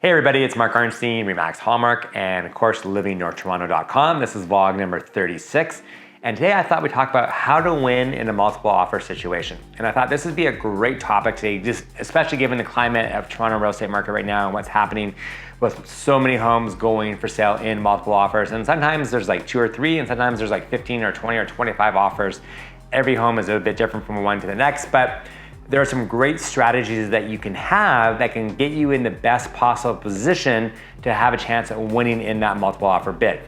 Hey everybody, it's Mark Arnstein, Remax Hallmark, and of course livingnorthtoronto.com. This is vlog number 36. And today I thought we'd talk about how to win in a multiple offer situation. And I thought this would be a great topic today, just especially given the climate of Toronto real estate market right now and what's happening with so many homes going for sale in multiple offers. And sometimes there's like 2 or 3, and sometimes there's like 15 or 20 or 25 offers. Every home is a bit different from one to the next, but there are some great strategies that you can have that can get you in the best possible position to have a chance at winning in that multiple offer bid.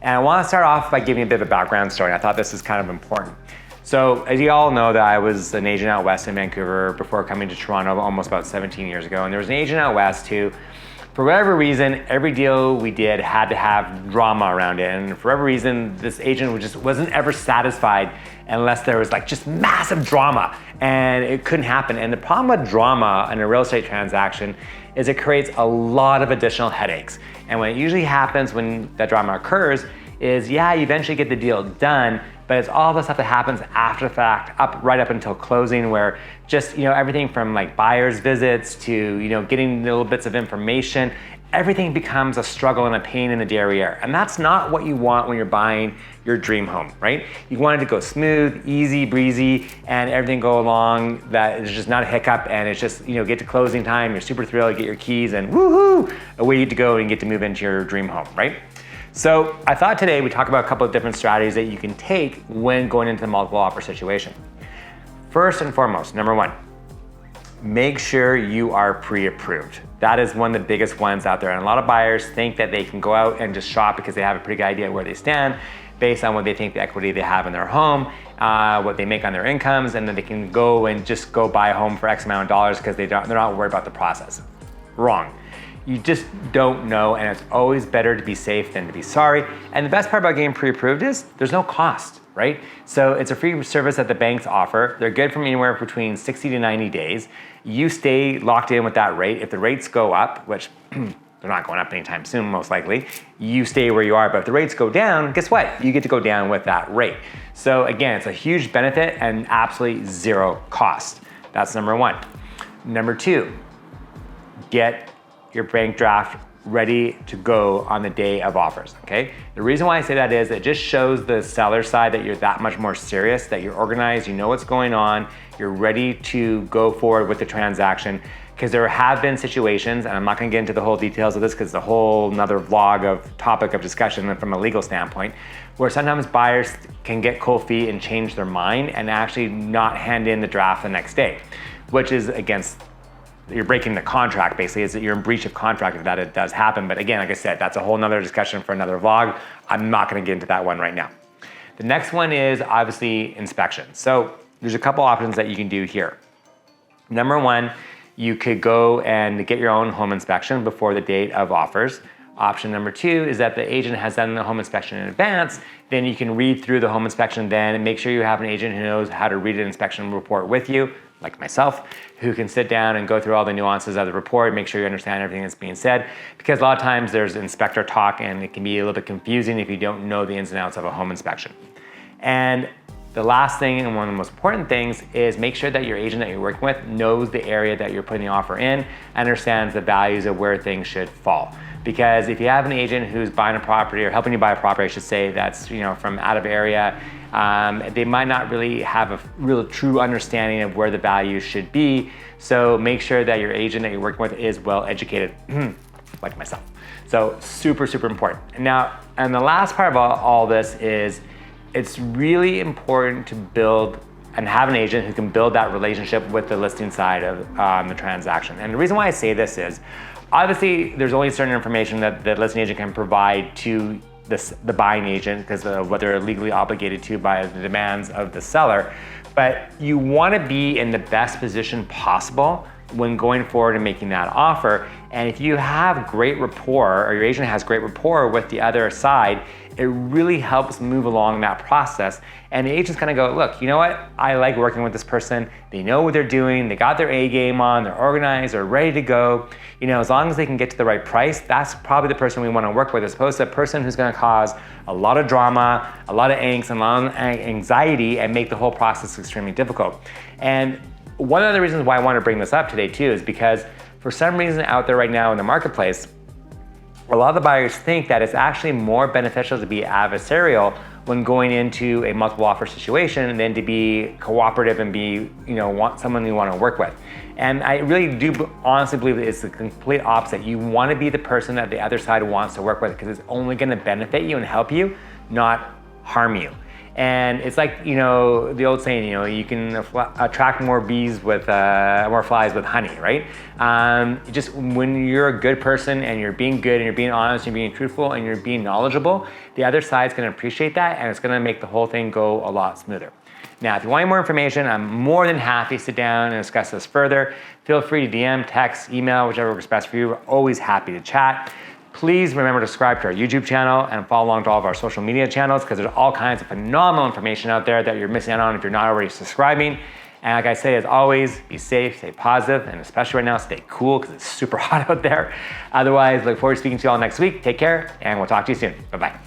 And I want to start off by giving a bit of a background story. I thought this is kind of important. So as you all know, that I was an agent out west in Vancouver before coming to Toronto almost about 17 years ago. And there was an agent out west who, for whatever reason, every deal we did had to have drama around it. And for whatever reason, this agent just wasn't ever satisfied unless there was like just massive drama, and it couldn't happen. And the problem with drama in a real estate transaction is it creates a lot of additional headaches. And what usually happens when that drama occurs is, yeah, you eventually get the deal done, but it's all the stuff that happens after the fact, right up until closing, where just, everything from like buyer's visits to, getting little bits of information, everything becomes a struggle and a pain in the derriere. And that's not what you want when you're buying your dream home, right? You want it to go smooth, easy, breezy, and everything go along, that it's just not a hiccup, and it's just, get to closing time, you're super thrilled, you get your keys, and woohoo, away you get to go and get to move into your dream home, right? So I thought today we'd talk about a couple of different strategies that you can take when going into the multiple offer situation. First and foremost, number one, make sure you are pre-approved. That is one of the biggest ones out there. And a lot of buyers think that they can go out and just shop because they have a pretty good idea where they stand based on what they think the equity they have in their home, what they make on their incomes, and then they can go and just go buy a home for X amount of dollars because they're not worried about the process. Wrong. You just don't know, and it's always better to be safe than to be sorry. And the best part about getting pre-approved is there's no cost, right? So it's a free service that the banks offer. They're good from anywhere between 60 to 90 days. You stay locked in with that rate. If the rates go up, which they're not going up anytime soon, most likely, you stay where you are. But if the rates go down, guess what? You get to go down with that rate. So again, it's a huge benefit and absolutely zero cost. That's number one. Number two, get your bank draft ready to go on the day of offers, okay? The reason why I say that is it just shows the seller side that you're that much more serious, that you're organized, you know what's going on, you're ready to go forward with the transaction. Because there have been situations, and I'm not gonna get into the whole details of this because it's a whole nother vlog of topic of discussion from a legal standpoint, where sometimes buyers can get cold feet and change their mind and actually not hand in the draft the next day, which is against, you're breaking the contract basically, is that you're in breach of contract if that it does happen. But again, like I said, that's a whole nother discussion for another vlog. I'm not gonna get into that one right now. The next one is obviously inspection. So there's a couple options that you can do here. Number one, you could go and get your own home inspection before the date of offers. Option number two is that the agent has done the home inspection in advance. Then you can read through the home inspection then and make sure you have an agent who knows how to read an inspection report with you, like myself, who can sit down and go through all the nuances of the report, make sure you understand everything that's being said. Because a lot of times there's inspector talk and it can be a little bit confusing if you don't know the ins and outs of a home inspection. And the last thing, and one of the most important things, is make sure that your agent that you're working with knows the area that you're putting the offer in, understands the values of where things should fall. Because if you have an agent who's buying a property, or helping you buy a property, I should say, that's from out of area, they might not really have a real true understanding of where the values should be. So make sure that your agent that you're working with is well educated, like myself. So super, super important. Now, and the last part of all this is, it's really important to build and have an agent who can build that relationship with the listing side of the transaction. And the reason why I say this is, obviously there's only certain information that the listing agent can provide to the buying agent because of what they're legally obligated to by the demands of the seller. But you want to be in the best position possible when going forward and making that offer. And if you have great rapport, or your agent has great rapport with the other side, it really helps move along that process. And the agent's gonna go, look, you know what? I like working with this person. They know what they're doing. They got their A game on. They're organized. They're ready to go. As long as they can get to the right price, that's probably the person we want to work with, as opposed to a person who's gonna cause a lot of drama, a lot of angst, and a lot of anxiety, and make the whole process extremely difficult. And one of the reasons why I want to bring this up today too is because for some reason out there right now in the marketplace, a lot of the buyers think that it's actually more beneficial to be adversarial when going into a multiple offer situation than to be cooperative and be, want someone you want to work with. And I really do honestly believe that it's the complete opposite. You want to be the person that the other side wants to work with because it's only going to benefit you and help you, not harm you. And it's like, the old saying, you can attract more bees with, more flies with honey, right? Just when you're a good person and you're being good and you're being honest, you're being truthful and you're being knowledgeable, the other side's gonna appreciate that and it's gonna make the whole thing go a lot smoother. Now, if you want any more information, I'm more than happy to sit down and discuss this further. Feel free to DM, text, email, whichever works best for you. We're always happy to chat. Please remember to subscribe to our YouTube channel and follow along to all of our social media channels because there's all kinds of phenomenal information out there that you're missing out on if you're not already subscribing. And like I say, as always, be safe, stay positive, and especially right now, stay cool because it's super hot out there. Otherwise, look forward to speaking to you all next week. Take care, and we'll talk to you soon. Bye-bye.